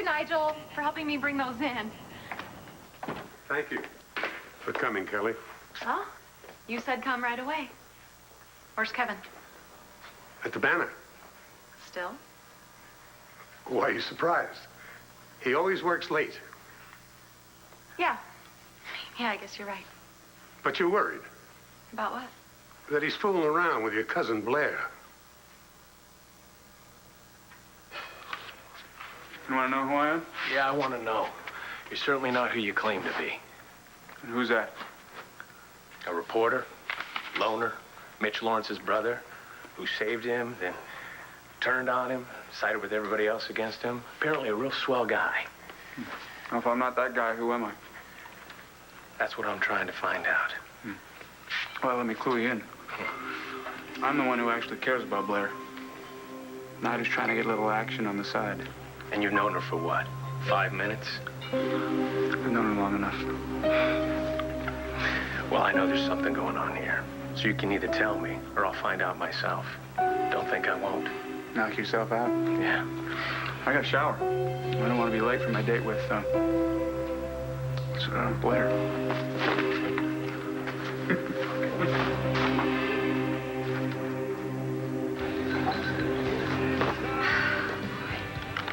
you, Nigel, for helping me bring those in. Thank you for coming, Kelly. Oh, you said come right away. Where's Kevin? At the Banner. Still? Why are you surprised? He always works late. Yeah. Yeah, I guess you're right. But you're worried About what? that he's fooling around with your cousin Blair. You want to know who I am? Yeah, I want to know. You're certainly not who you claim to be. And who's that? A reporter, loner, Mitch Lawrence's brother, who saved him, then turned on him, sided with everybody else against him. Apparently a real swell guy. Well, if I'm not that guy, who am I? That's what I'm trying to find out. Well, let me clue you in. I'm the one who actually cares about Blair. Not who's trying to get a little action on the side. And you've known her for what? 5 minutes? I've known her long enough. Well, I know there's something going on here. So you can either tell me, or I'll find out myself. Don't think I won't. Knock yourself out? Yeah. I got a shower. I don't want to be late for my date with, Blair.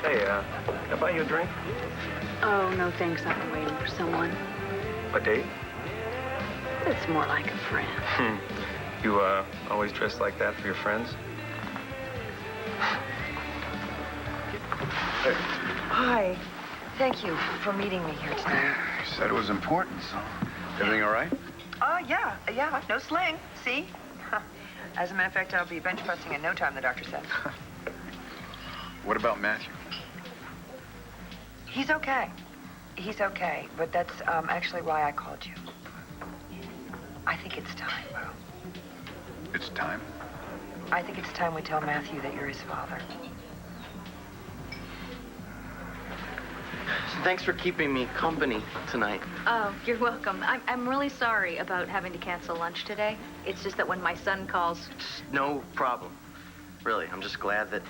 Hey, can I buy you a drink? Oh, no thanks. I've been waiting for someone. A date? It's more like a friend. You, always dress like that for your friends? Hey. Hi. Thank you for meeting me here tonight. You said it was important, so everything all right? Yeah. No sling. See? As a matter of fact, I'll be bench pressing in no time, the doctor said. What about Matthew? He's okay. He's okay, but that's actually why I called you. I think it's time, Will. It's time. I think it's time we tell Matthew that you're his father. Thanks for keeping me company tonight. Oh, you're welcome. I'm really sorry about having to cancel lunch today. It's just that when my son calls... No problem. Really, I'm just glad that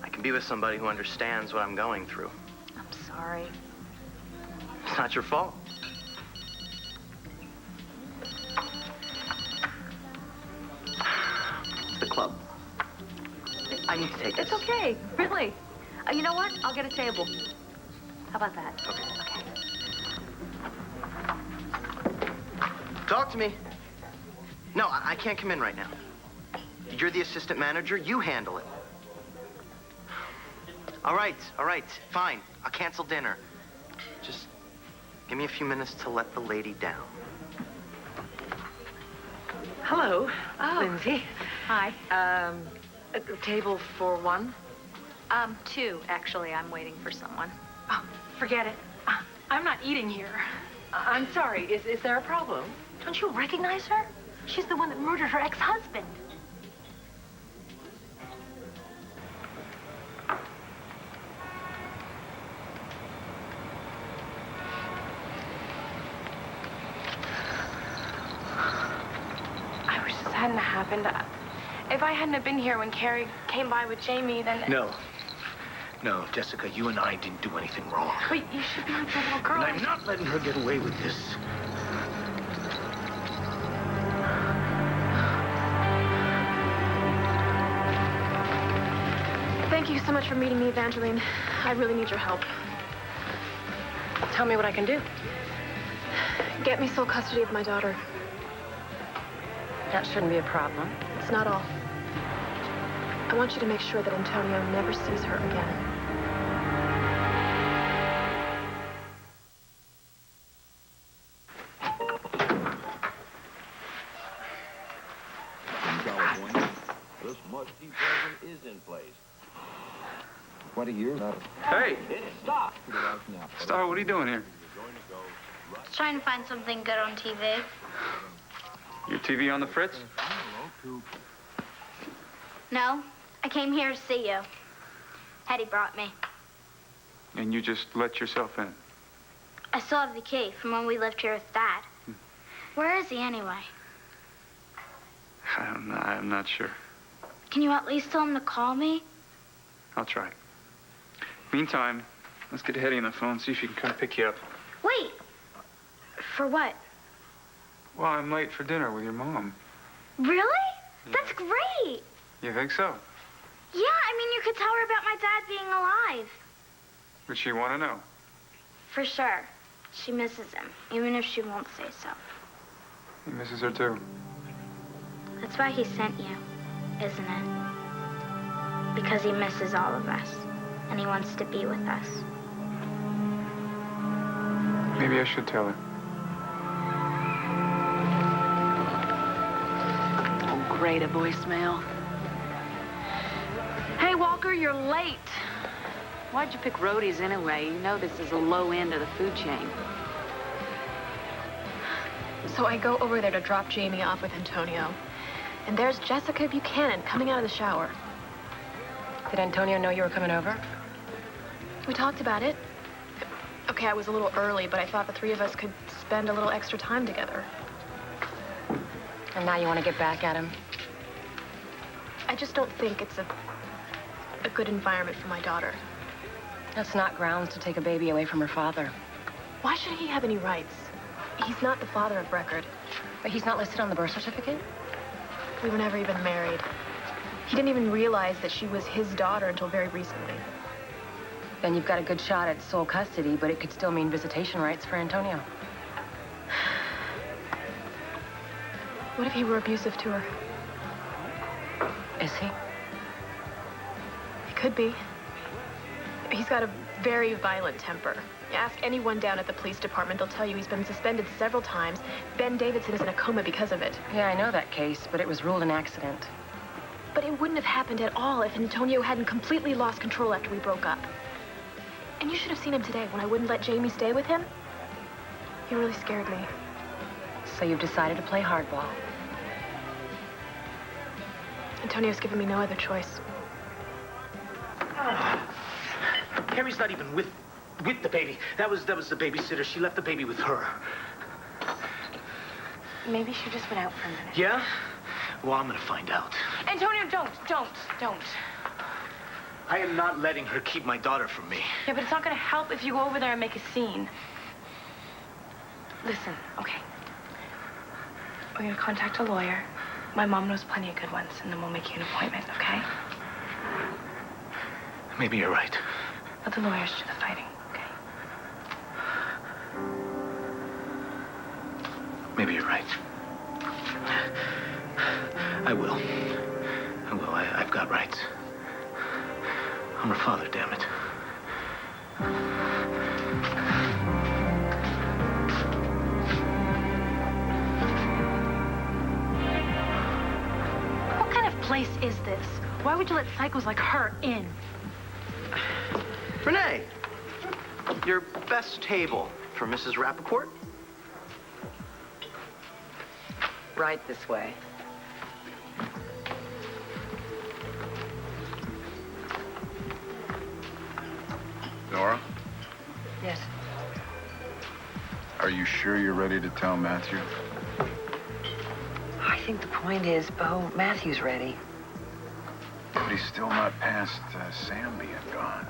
I can be with somebody who understands what I'm going through. I'm sorry. It's not your fault. It's the club. I need to take this. It's okay, really. You know what? I'll get a table. How about that? Okay. Talk to me. No, I can't come in right now. You're the assistant manager. You handle it. All right, fine. I'll cancel dinner. Just give me a few minutes to let the lady down. Hello, Lindsay. Hi. A table for one? 2, actually. I'm waiting for someone. Oh, forget it. I'm not eating here. I'm sorry. Is there a problem? Don't you recognize her? She's the one that murdered her ex-husband. I wish this hadn't happened. If I hadn't have been here when Carrie came by with Jamie, then... No, Jessica, you and I didn't do anything wrong. Wait, you should be with the little girl. And I'm not letting her get away with this. Thank you so much for meeting me, Evangeline. I really need your help. Tell me what I can do. Get me sole custody of my daughter. That shouldn't be a problem. It's not all. I want you to make sure that Antonio never sees her again. This musty present is in place. 20 years out of... Hey! Stop! Star, what are you doing here? Just trying to find something good on TV. Your TV on the fritz? No, I came here to see you. Hetty brought me. And you just let yourself in? I still have the key from when we lived here with Dad. Where is he anyway? I'm not sure. Can you at least tell him to call me? I'll try. Meantime, Let's get Hetty on the phone, see if she can come pick you up. Wait. For what? Well, I'm late for dinner with your mom. Really? That's great. You think so? Yeah, I mean, you could tell her about my dad being alive. Would she want to know? For sure. She misses him, even if she won't say so. He misses her too. That's why he sent you, isn't it? Because he misses all of us, and he wants to be with us. Maybe I should tell her. Oh, great, a voicemail. Hey, Walker, you're late. Why'd you pick roadies anyway? You know this is the low end of the food chain. So I go over there to drop Jamie off with Antonio. And there's Jessica Buchanan coming out of the shower. Did Antonio know you were coming over? We talked about it. Okay, I was a little early, but I thought the three of us could spend a little extra time together. And now you want to get back at him? I just don't think it's a good environment for my daughter. That's not grounds to take a baby away from her father. Why should he have any rights? He's not the father of record. But he's not listed on the birth certificate? We were never even married. He didn't even realize that she was his daughter until very recently. Then you've got a good shot at sole custody, but it could still mean visitation rights for Antonio. What if he were abusive to her? Is he? He could be. He's got a very violent temper. You ask anyone down at the police department, they'll tell you he's been suspended several times. Ben Davidson is in a coma because of it. Yeah, I know that case, but it was ruled an accident. But it wouldn't have happened at all if Antonio hadn't completely lost control after we broke up. And you should have seen him today when I wouldn't let Jamie stay with him. He really scared me. So you've decided to play hardball. Antonio's given me no other choice. Harry's not even with the baby. That was the babysitter. She left the baby with her. Maybe she just went out for a minute. Yeah? Well, I'm gonna find out. Antonio, don't. I am not letting her keep my daughter from me. Yeah, but it's not gonna help if you go over there and make a scene. Listen, okay. We're gonna contact a lawyer. My mom knows plenty of good ones, and then we'll make you an appointment, okay? Maybe you're right. Let the lawyers do the fighting, okay? Maybe you're right. I will. I've got rights. I'm her father, damn it. What kind of place is this? Why would you let psychos like her in? Renee, your best table for Mrs. Rappaport? Right this way. Nora, Yes. are you sure you're ready to tell Matthew? I think the point is, Bo, Matthew's ready. But he's still not past Sam being gone.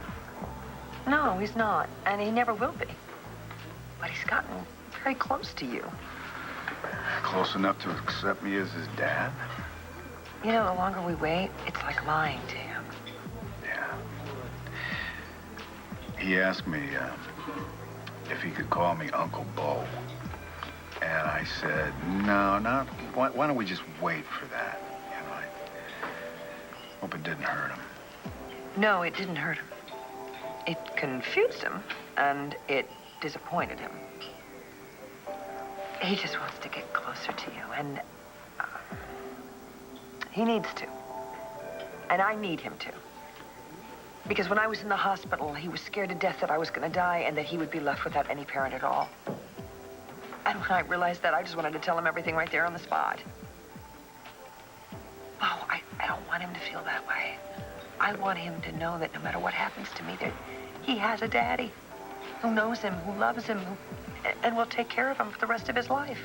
No, he's not. And he never will be. But he's gotten very close to you. Close enough to accept me as his dad? You know, the longer we wait, it's like lying to him. Yeah. He asked me if he could call me Uncle Bo. And I said, no, not. Why don't we just wait for that? You know, I hope it didn't hurt him. No, it didn't hurt him. It confused him, and it disappointed him. He just wants to get closer to you, and he needs to. And I need him to. Because when I was in the hospital, he was scared to death that I was going to die and that he would be left without any parent at all. And when I realized that, I just wanted to tell him everything right there on the spot. Oh, I don't want him to feel that way. I want him to know that no matter what happens to me, that he has a daddy who knows him, who loves him, and will take care of him for the rest of his life.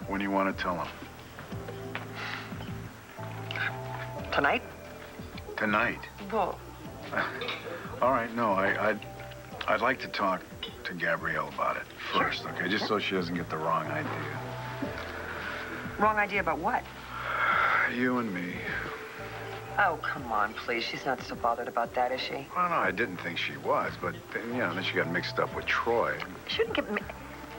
When do you want to tell him? Tonight? Tonight. Well, All right, no, I'd like to talk to Gabrielle about it first, okay? Just so she doesn't get the wrong idea. Wrong idea about what? You and me. Oh, come on, please. She's not so bothered about that, is she? Well, no, I didn't think she was, but then, then she got mixed up with Troy. Shouldn't get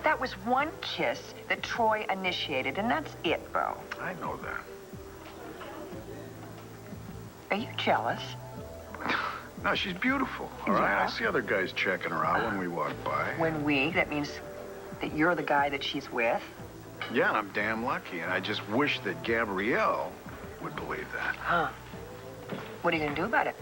That was one kiss that Troy initiated, and that's it, Bo. I know that. Are you jealous? No, she's beautiful, all right? Yeah. I see other guys checking her out when we walk by. That means that you're the guy that she's with? Yeah, and I'm damn lucky, and I just wish that Gabrielle would believe that. Huh. What are you gonna do about it?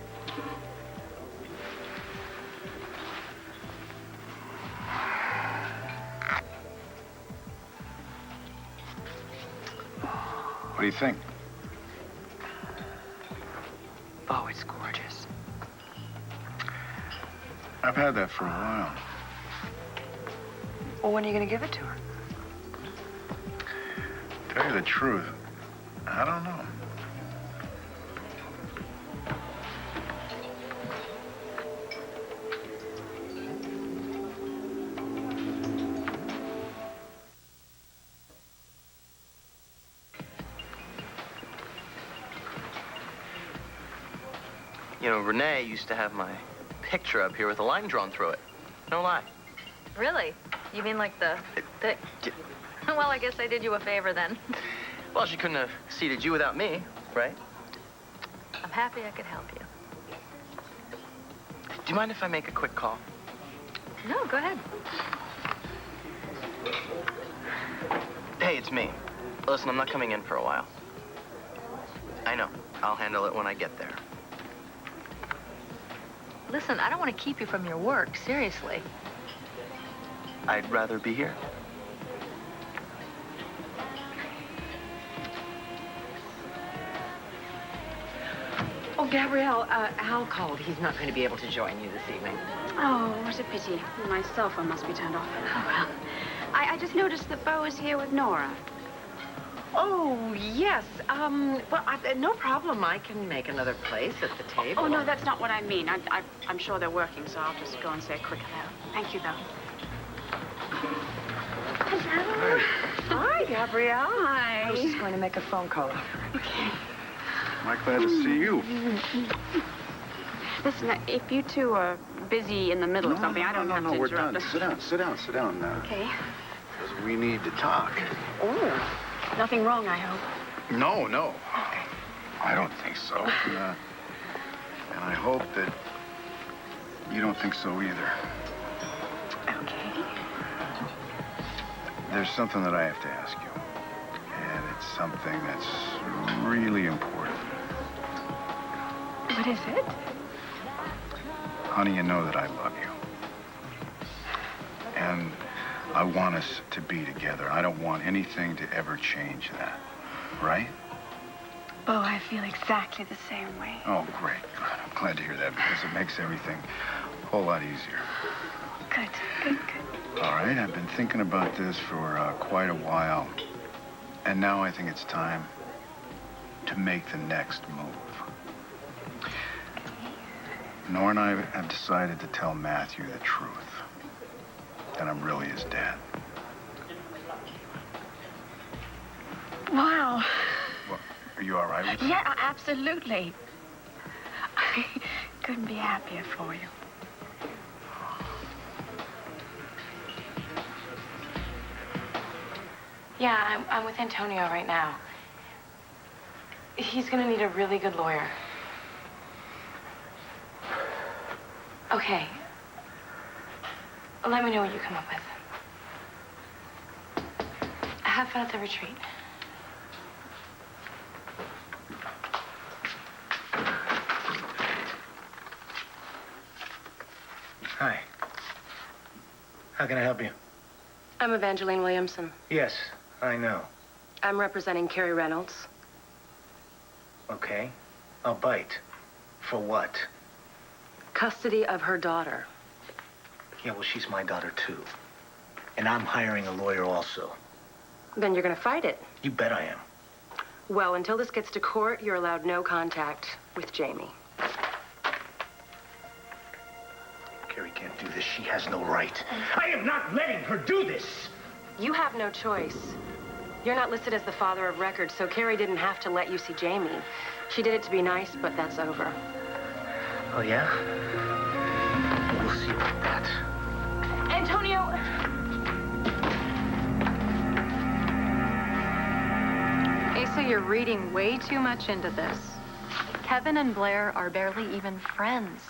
What do you think? Oh, it's gorgeous. I've had that for a while. Well, when are you gonna give it to her? Tell you the truth, I don't know. You know, Renee used to have my picture up here with a line drawn through it. No lie. Really? You mean like the... Well, I guess I did you a favor then. Well, she couldn't have seated you without me, right? I'm happy I could help you. Do you mind if I make a quick call? No, go ahead. Hey, it's me. Listen, I'm not coming in for a while. I know. I'll handle it when I get there. Listen, I don't want to keep you from your work, seriously. I'd rather be here. Oh, Gabrielle, Al called. He's not going to be able to join you this evening. Oh, what a pity. My cell phone must be turned off. Oh, well. I just noticed that Bo is here with Nora. Oh, yes. Well, no problem. I can make another place at the table. Oh, no, that's not what I mean. I'm sure they're working, so I'll just go and say a quick hello. Thank you, though. Hello. Hi, Gabrielle. Hi. I was just going to make a phone call. Okay. I'm glad to see you. Listen, if you two are busy in the middle of something, I don't have to we're interrupt. done. Sit down now. Okay. Because we need to talk. Oh, nothing wrong, I hope. No. Okay. I don't think so. And I hope that you don't think so either. Okay. There's something that I have to ask you. And it's something that's really important. What is it? Honey, you know that I love you. And I want us to be together. I don't want anything to ever change that. Right? Bo, I feel exactly the same way. Oh, great. Good. I'm glad to hear that because it makes everything a whole lot easier. Good. All right, I've been thinking about this for quite a while. And now I think it's time to make the next move. Nora and I have decided to tell Matthew the truth. That I'm really his dad. Wow. Well, are you all right with that? Yeah, absolutely. I couldn't be happier for you. Yeah, I'm with Antonio right now. He's gonna need a really good lawyer. Okay. Let me know what you come up with. Have fun at the retreat. Hi. How can I help you? I'm Evangeline Williamson. Yes, I know. I'm representing Carrie Reynolds. Okay. I'll bite. For what? Custody of her daughter. Yeah, well, she's my daughter, too. And I'm hiring a lawyer also. Then you're gonna fight it. You bet I am. Well, until this gets to court, you're allowed no contact with Jamie. can't do this. She has no right. I am not letting her do this. You have no choice. You're not listed as the father of record, so Carrie didn't have to let you see Jamie. She did it to be nice, but that's over. Oh, yeah? We'll see about that. Antonio! Asa, you're reading way too much into this. Kevin and Blair are barely even friends.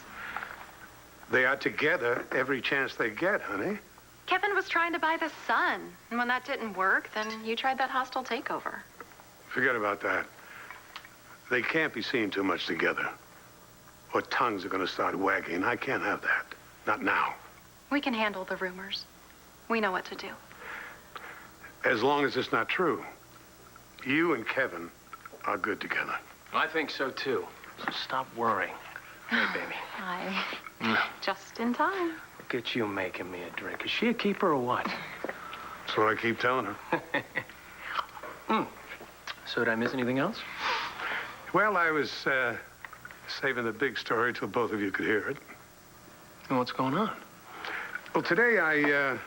They are together every chance they get, honey. Kevin was trying to buy the Sun, and when that didn't work, then you tried that hostile takeover. Forget about that. They can't be seen too much together, or tongues are going to start wagging. I can't have that. Not now. We can handle the rumors. We know what to do. As long as it's not true. You and Kevin are good together. I think so, too. So stop worrying. Hey, baby. Hi. Just in time. Look at you making me a drink. Is she a keeper or what? That's what I keep telling her. So did I miss anything else? Well, I was saving the big story till both of you could hear it. And what's going on? Well, today I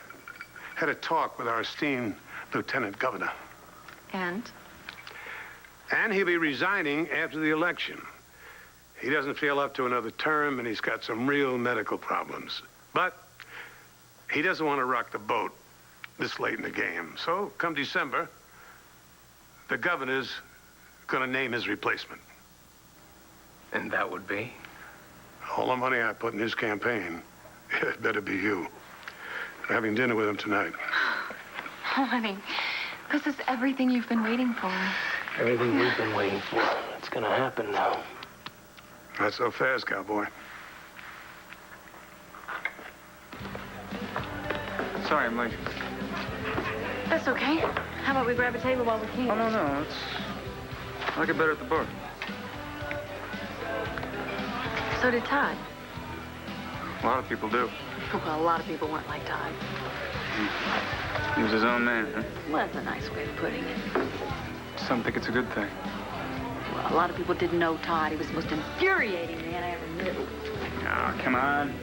had a talk with our esteemed Lieutenant Governor. And? And he'll be resigning after the election. He doesn't feel up to another term, and he's got some real medical problems. But he doesn't want to rock the boat this late in the game. So, come December, the governor's going to name his replacement. And that would be? All the money I put in his campaign, it better be you. I'm having dinner with him tonight. Oh, honey, this is everything you've been waiting for. Everything we've been waiting for. It's going to happen now. Not so fast, cowboy. Sorry, I'm late. That's okay. How about we grab a table while we can? Oh, no. I like it better at the bar. So did Todd. A lot of people do. Well, a lot of people weren't like Todd. He was his own man, huh? Well, that's a nice way of putting it. Some think it's a good thing. Well, a lot of people didn't know Todd. He was the most infuriating man I ever knew. Oh, come on.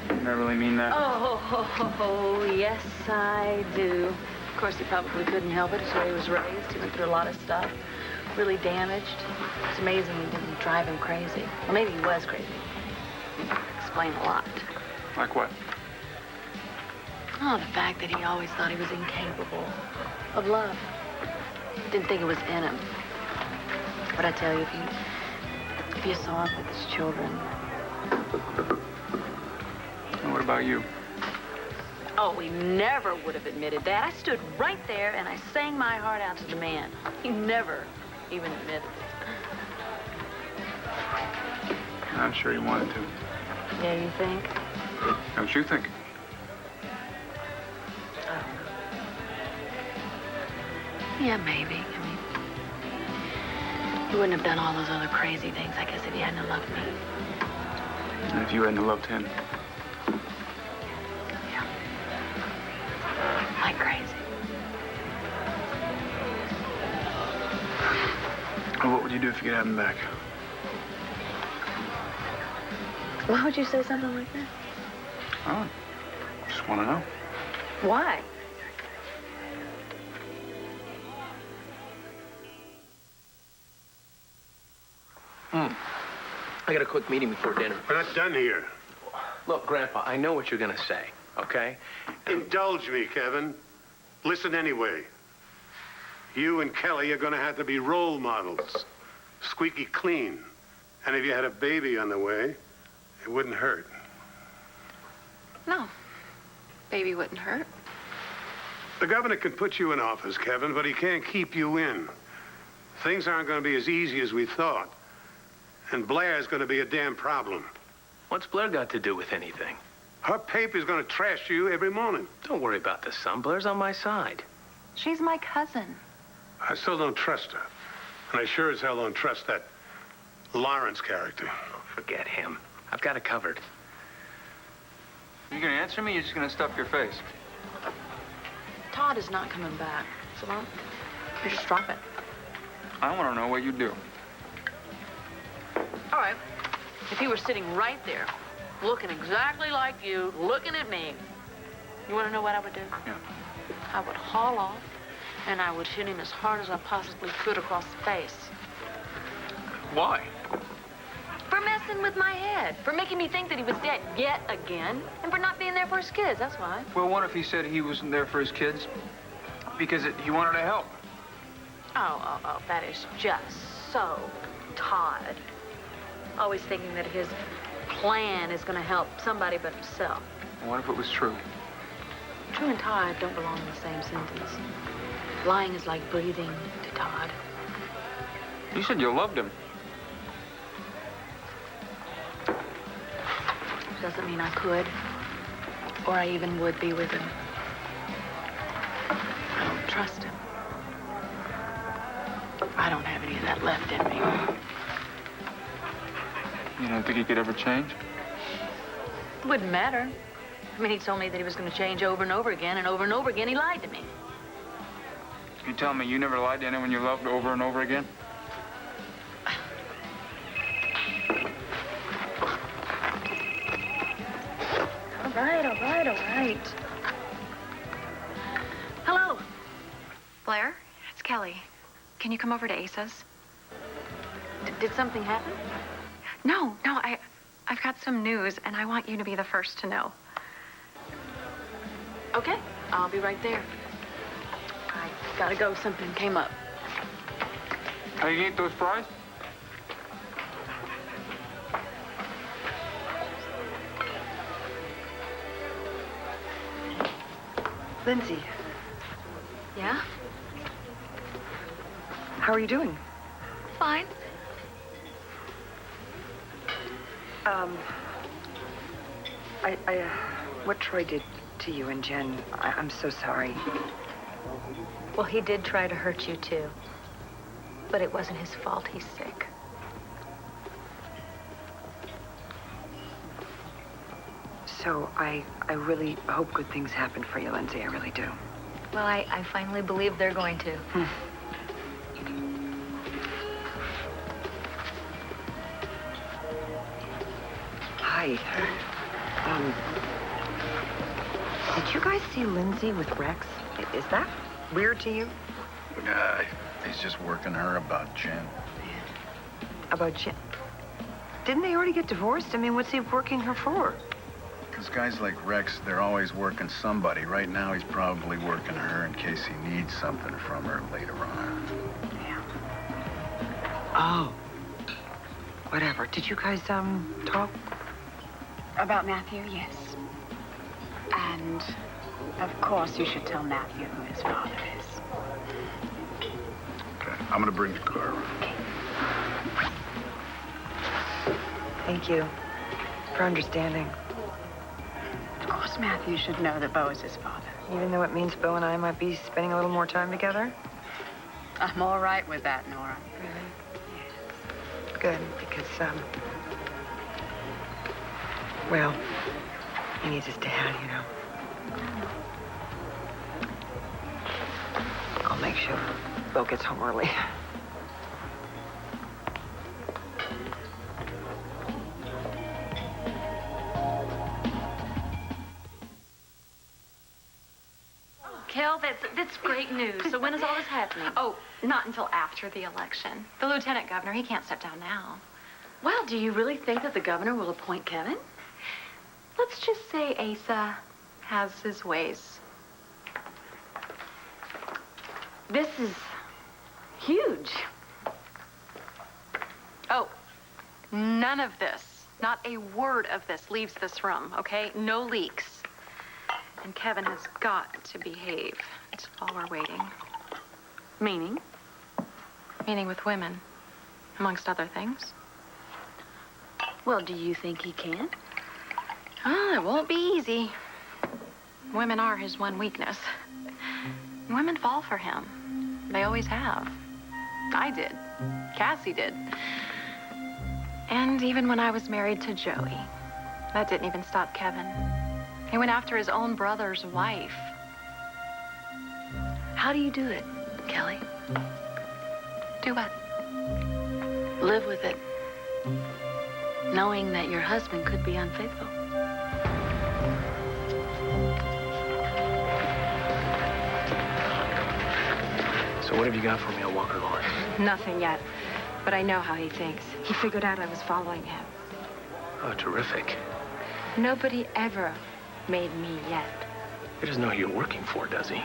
You don't really mean that. Oh, yes, I do. Of course, he probably couldn't help it. It's the way he was raised. He went through a lot of stuff. Really damaged. It's amazing he didn't drive him crazy. Well, maybe he was crazy. Explain a lot. Like what? Oh, the fact that he always thought he was incapable of love. Didn't think it was in him. But I tell you, if you saw him with his children. And what about you? Oh, he never would have admitted that. I stood right there and I sang my heart out to the man. He never even admitted it. I'm sure he wanted to. Yeah, you think? Don't you think? Yeah, maybe. I mean, he wouldn't have done all those other crazy things, I guess, if he hadn't loved me. And if you hadn't loved him? Yeah. Like crazy. Well, what would you do if you could have him back? Why would you say something like that? Oh, just want to know. Why? I got a quick meeting before dinner. We're not done here. Look, Grandpa, I know what you're going to say, okay? Indulge me, Kevin. Listen anyway. You and Kelly are going to have to be role models. Squeaky clean. And if you had a baby on the way, it wouldn't hurt. No. Baby wouldn't hurt. The governor can put you in office, Kevin, but he can't keep you in. Things aren't going to be as easy as we thought. And Blair's going to be a damn problem. What's Blair got to do with anything? Her paper's going to trash you every morning. Don't worry about the son. Blair's on my side. She's my cousin. I still don't trust her. And I sure as hell don't trust that Lawrence character. Oh, forget him. I've got it covered. You gonna answer me? Or you're just gonna stuff your face? Todd is not coming back. So you just drop it. I want to know what you do. All right. If he were sitting right there, looking exactly like you, looking at me. You want to know what I would do? Yeah. I would haul off, and I would hit him as hard as I possibly could across the face. Why? For messing with my head, for making me think that he was dead yet again, and for not being there for his kids, that's why. Well, what if he said he wasn't there for his kids because he wanted to help? Oh, that is just so Todd. Always thinking that his plan is going to help somebody but himself. What if it was true? True and Todd don't belong in the same sentence. Lying is like breathing to Todd. You said you loved him. Doesn't mean I could, or I even would be with him. I don't trust him. I don't have any of that left in me. You don't think he could ever change? It wouldn't matter. I mean, he told me that he was going to change over and over again, and over again he lied to me. You tell me you never lied to anyone you loved over and over again? All right. Hello. Blair, it's Kelly. Can you come over to Asa's? Did something happen? No, I've got some news, and I want you to be the first to know. Okay, I'll be right there. I gotta go. Something came up. How you eat those fries? Lindsay, Yeah? how are you doing? Fine. What Troy did to you and Jen, I'm so sorry. Well, he did try to hurt you, too. But it wasn't his fault. He's sick. So I really hope good things happen for you, Lindsay. I really do. Well, I finally believe they're going to. Hi. Did you guys see Lindsay with Rex? Is that weird to you? He's just working her about Jen. About Jen? Didn't they already get divorced? I mean, what's he working her for? Because guys like Rex, they're always working somebody. Right now, he's probably working her in case he needs something from her later on. Yeah. Oh. Whatever. Did you guys, talk? About Matthew, yes. And, of course, you should tell Matthew who his father is. Okay, I'm gonna bring the car around. Thank you for understanding. Of course, Matthew should know that Bo is his father. Even though it means Bo and I might be spending a little more time together? I'm all right with that, Nora. Really? Good, because, well, he needs his dad, you know. I'll make sure Bo gets home early. Kel, that's great news. So when is all this happening? Oh, not until after the election. The lieutenant governor, he can't step down now. Well, do you really think that the governor will appoint Kevin? Let's just say Asa has his ways. This is huge. Oh, none of this, not a word of this leaves this room, okay? No leaks. And Kevin has got to behave while we're waiting. Meaning? Meaning with women, amongst other things. Well, do you think he can? Oh, it won't be easy. Women are his one weakness. Women fall for him. They always have. I did. Cassie did. And even when I was married to Joey, that didn't even stop Kevin. He went after his own brother's wife. How do you do it, Kelly? Do what? Live with it. knowing that your husband could be unfaithful. So what have you got for me on Walker Lawrence? Nothing yet, but I know how he thinks. He figured out I was following him. Oh, terrific. Nobody ever made me yet. He doesn't know who you're working for, does he?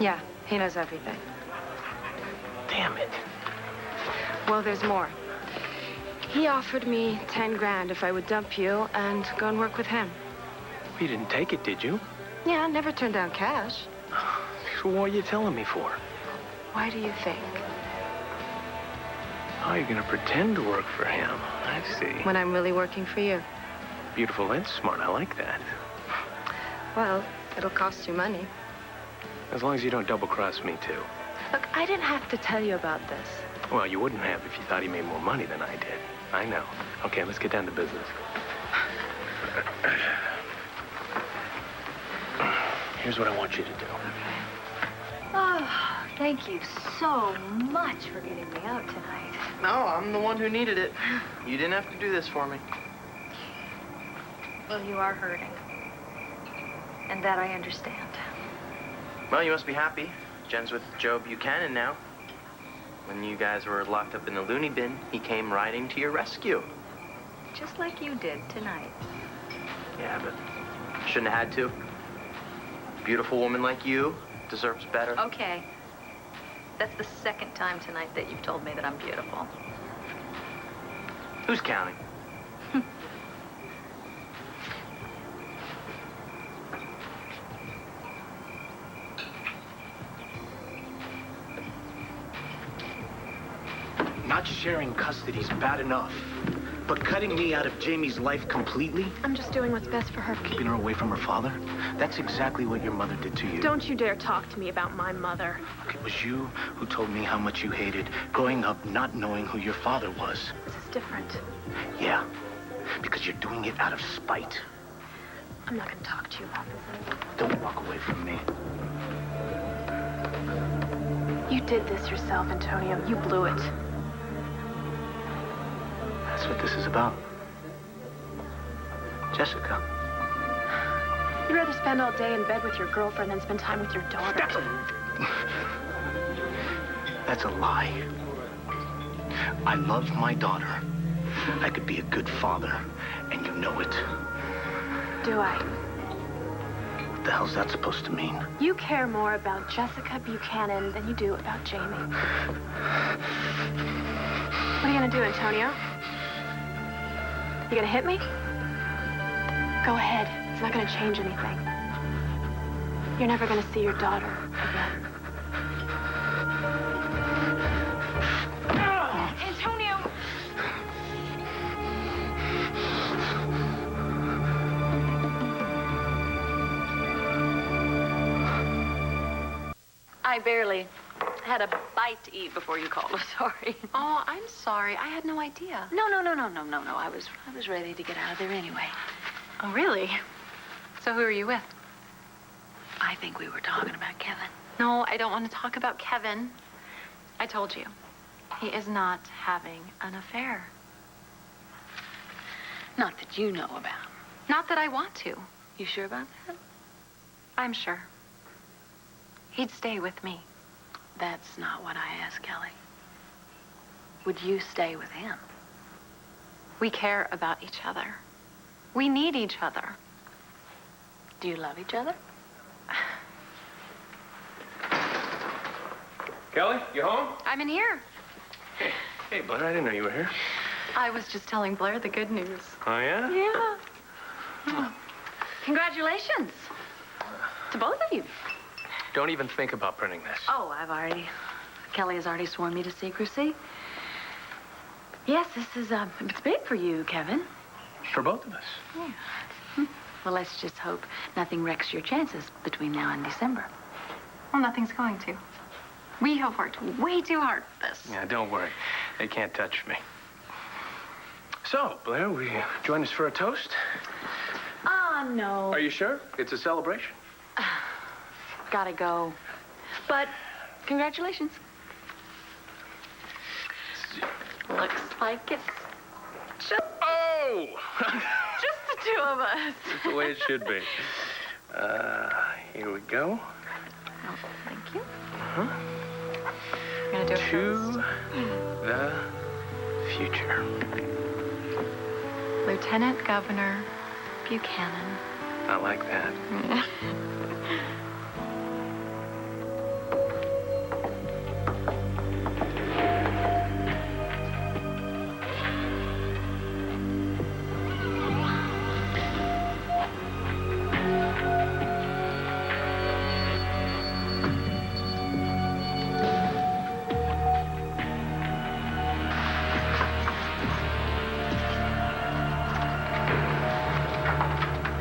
Yeah, he knows everything. Damn it. Well, there's more. He offered me 10 grand if I would dump you and go and work with him. You didn't take it, did you? Yeah, I never turned down cash. So what are you telling me for? Why do you think? Oh, you're gonna pretend to work for him. I see. When I'm really working for you. Beautiful and smart. I like that. Well, it'll cost you money. As long as you don't double-cross me, too. Look, I didn't have to tell you about this. Well, you wouldn't have if you thought he made more money than I did. I know. Okay, let's get down to business. Here's what I want you to do. Oh, thank you so much for getting me out tonight. No, I'm the one who needed it. You didn't have to do this for me. Well, you are hurting. And that I understand. Well, you must be happy. Jen's with Joe Buchanan now. When you guys were locked up in the loony bin, he came riding to your rescue. Just like you did tonight. Yeah, but shouldn't have had to. Beautiful woman like you deserves better. Okay. That's the second time tonight that you've told me that I'm beautiful. Who's counting? Not sharing custody's bad enough. But cutting me out of Jamie's life completely, I'm just doing what's best for her. keeping her away from her father, that's exactly what your mother did to you. Don't you dare talk to me about my mother. It was you who told me how much you hated growing up not knowing who your father was. This is different. Yeah, because you're doing it out of spite. I'm not going to talk to you about this. Don't walk away from me. You did this yourself, Antonio. You blew it. That's what this is about. Jessica. You'd rather spend all day in bed with your girlfriend than spend time with your daughter. That's a lie. I love my daughter. I could be a good father, and you know it. Do I? What the hell's that supposed to mean? You care more about Jessica Buchanan than you do about Jamie. What are you gonna do, Antonio? You gonna hit me? Go ahead. It's not gonna change anything. You're never gonna see your daughter again. Antonio! I barely had a bite to eat before you called. I'm sorry. Oh, I'm sorry. I had no idea. No. I was ready to get out of there anyway. Oh, really? So who are you with? I think we were talking about Kevin. No, I don't want to talk about Kevin. I told you. He is not having an affair. Not that you know about. Not that I want to. You sure about that? I'm sure. He'd stay with me. That's not what I asked, Kelly. Would you stay with him? We care about each other. We need each other. Do you love each other? Kelly, you home? I'm in here. Hey, Blair, I didn't know you were here. I was just telling Blair the good news. Oh, yeah? Yeah. Congratulations. To both of you. Don't even think about printing this. Oh, Kelly has already sworn me to secrecy. Yes, this is, it's big for you, Kevin. For both of us. Yeah. Well, let's just hope nothing wrecks your chances between now and December. Well, nothing's going to. We have worked way too hard for this. Yeah, don't worry. They can't touch me. So, Blair, will you join us for a toast? No. Are you sure? It's a celebration. Gotta go. But congratulations. Looks like it's just... Oh! Whoa! Just the two of us. That's the way it should be. Here we go. Oh, thank you. Uh-huh. You're gonna do it To the future. Lieutenant Governor Buchanan. I like that.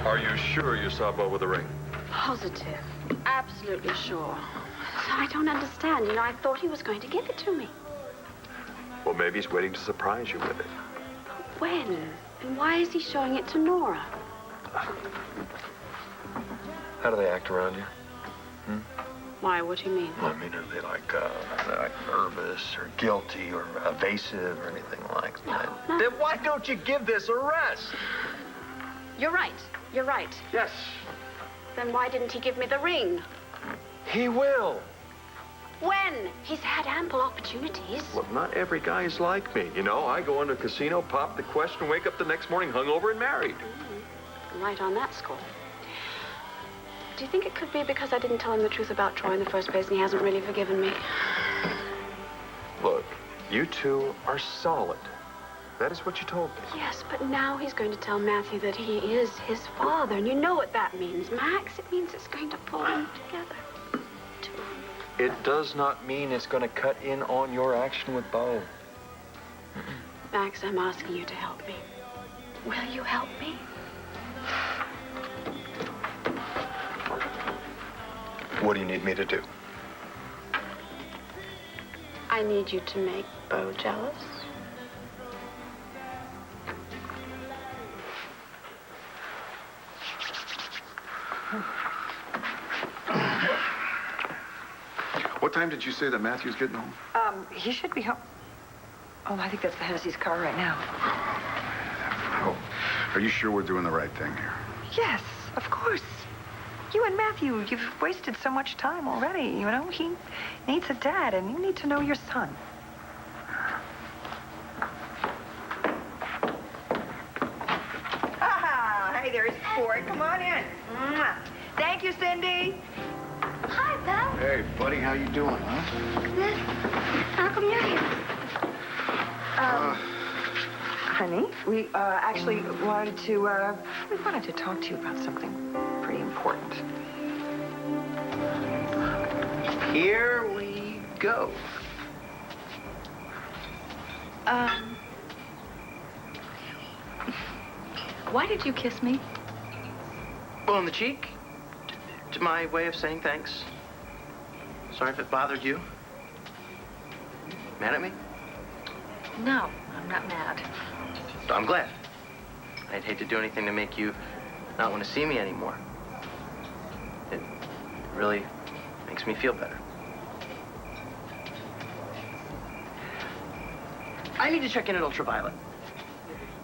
Are you sure you saw Bo with the ring? Positive. Absolutely sure. I don't understand. You know, I thought he was going to give it to me. Well, maybe he's waiting to surprise you with it. When? And why is he showing it to Nora? How do they act around you? Why? What do you mean? Well, I mean, are they like nervous or guilty or evasive or anything like that? No. Then why don't you give this a rest? You're right. You're right. Yes. Then why didn't he give me the ring? He will. When? He's had ample opportunities. Look, not every guy is like me. You know, I go into a casino, pop the question, wake up the next morning hungover and married. Right on that score. Do you think it could be because I didn't tell him the truth about Troy in the first place and he hasn't really forgiven me? Look, you two are solid. That is what you told me. Yes, but now he's going to tell Matthew that he is his father, and you know what that means, Max. It means it's going to pull them together. It does not mean it's going to cut in on your action with Bo. Max, I'm asking you to help me. Will you help me? What do you need me to do? I need you to make Bo jealous. What time did you say that Matthew's getting home? He should be home. Oh, I think that's the Hennessy's car right now. Oh, are you sure we're doing the right thing here? Yes, of course. You and Matthew, you've wasted so much time already. You know, he needs a dad, and you need to know your son. Ah, hey, there's Ford. Come on in. Mwah. Thank you, Cindy. Hi, Belle. Hey, buddy, how you doing, huh? Good. How come you're here? Honey, we actually wanted to, we wanted to talk to you about something pretty important. Here we go. Why did you kiss me? Well, on the cheek. To my way of saying thanks. Sorry if it bothered you. Mad at me? No, I'm not mad. I'm glad. I'd hate to do anything to make you not want to see me anymore. It really makes me feel better. I need to check in at Ultraviolet.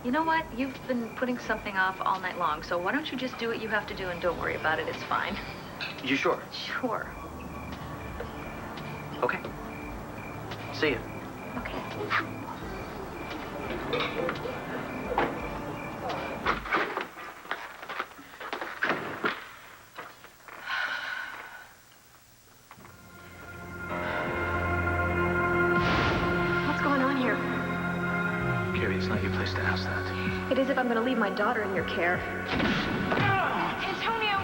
You know what? You've been putting something off all night long, so why don't you just do what you have to do and don't worry about it. It's fine. You sure? Sure. Okay. See you. Okay. What's going on here? Carrie, it's not your place to ask that. It is if I'm going to leave my daughter in your care. Antonio!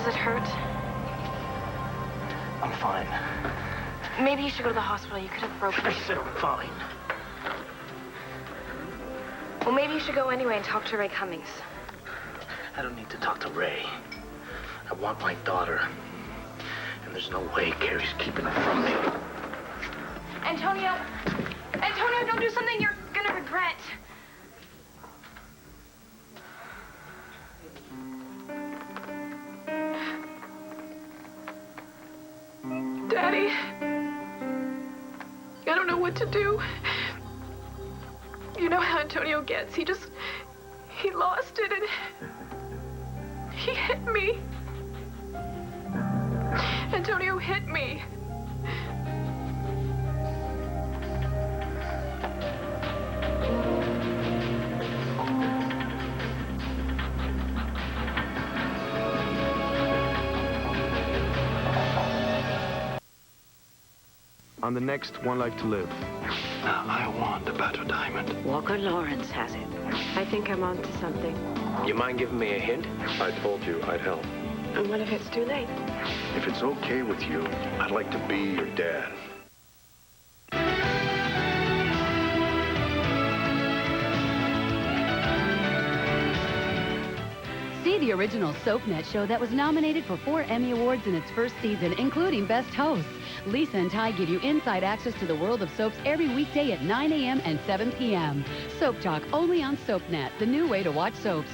Does it hurt? I'm fine. Maybe you should go to the hospital. You could have broken I it. said I'm fine. Well, maybe you should go anyway and talk to Ray Cummings. I don't need to talk to Ray. I want my daughter. And there's no way Carrie's keeping her from me. Antonio! Antonio, don't do something you're gonna regret. Daddy, I don't know what to do. You know how Antonio gets. He lost it and he hit me. Antonio hit me. On the next One Life to Live. I want the better diamond. Walker Lawrence has it. I think I'm onto something. You mind giving me a hint? I told you I'd help. And what if it's too late? If it's okay with you, I'd like to be your dad. See the original SoapNet show that was nominated for 4 Emmy Awards in its first season, including Best Host. Lisa and Ty give you inside access to the world of soaps every weekday at 9 a.m. and 7 p.m. Soap Talk only on SoapNet, the new way to watch soaps.